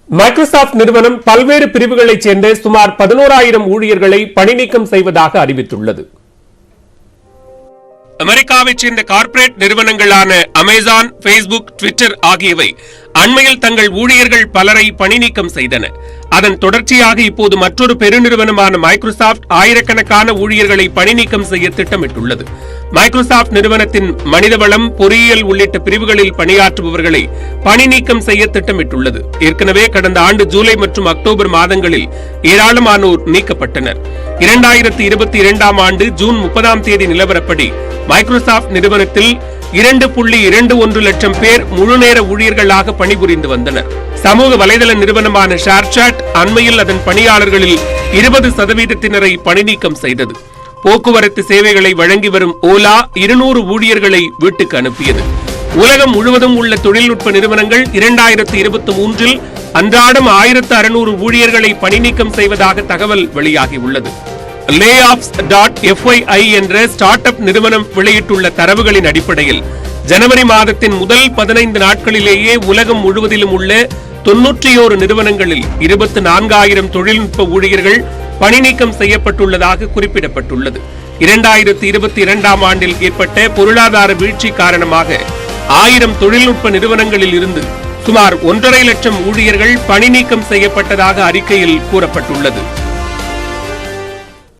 Microsoft நிறுவனம் பல்வேறு பிரிவுகளைச் சேர்ந்த சுமார் 11,000 ஊழியர்களை பணிநீக்கம் செய்வதாக அறிவித்துள்ளது. அமெரிக்காவைச் சேர்ந்த கார்ப்பரேட் நிறுவனங்களான அமேசான், பேஸ்புக், ட்விட்டர் ஆகியவை அண்மையில் தங்கள் ஊழியர்கள் பலரை பணிநீக்கம் செய்தன. அதன் தொடர்ச்சியாக இப்போது மற்றொரு பெருநிறுவனமான மைக்ரோசாப்ட் ஆயிரக்கணக்கான ஊழியர்களை பணிநீக்கம் செய்ய திட்டமிட்டுள்ளது. மைக்ரோசாப்ட் நிறுவனத்தின் மனிதவளம், பொறியியல் உள்ளிட்ட பிரிவுகளில் பணியாற்றுபவர்களை பணிநீக்கம் செய்ய திட்டமிட்டுள்ளது. ஏற்கனவே கடந்த ஆண்டு ஜூலை மற்றும் அக்டோபர் மாதங்களில் ஏராளமானோர் நீக்கப்பட்டனர். 2022 ஆண்டு ஜூன் 30ஆம் தேதி நிலவரப்படி மைக்ரோசாப்ட் நிறுவனத்தில் 2.21 லட்சம் பேர் முழுநேர ஊழியர்களாக பணிபுரிந்து வந்தனர். சமூக வலைதள நிறுவனமான ஷேர்சாட் அண்மையில் அதன் பணியாளர்களில் 20% பணிநீக்கம் செய்தது. போக்குவரத்து சேவைகளை வழங்கி வரும் ஓலா 200 ஊழியர்களை வீட்டுக்கு அனுப்பியது. உலகம் முழுவதும் உள்ள தொழில்நுட்ப நிறுவனங்கள் 2023 அன்றாடம் 1600 ஊழியர்களை பணிநீக்கம் செய்வதாக தகவல் வெளியாகியுள்ளது. Layoffs.fyi என்ற ஸ்டார்ட் அப் நிறுவனம் வெளியிட்டுள்ள தரவுகளின் அடிப்படையில் ஜனவரி மாதத்தின் முதல் 15 நாட்களிலேயே உலகம் முழுவதிலும் உள்ள 91 நிறுவனங்களில் 24,000 தொழில்நுட்ப ஊழியர்கள் பணிநீக்கம் செய்யப்பட்டுள்ளதாக குறிப்பிடப்பட்டுள்ளது. 2022 ஆண்டில் ஏற்பட்ட பொருளாதார வீழ்ச்சி காரணமாக 1000 தொழில்நுட்ப நிறுவனங்களில் இருந்து சுமார் 1,50,000 ஊழியர்கள் பணிநீக்கம் செய்யப்பட்டதாக அறிக்கையில் கூறப்பட்டுள்ளது.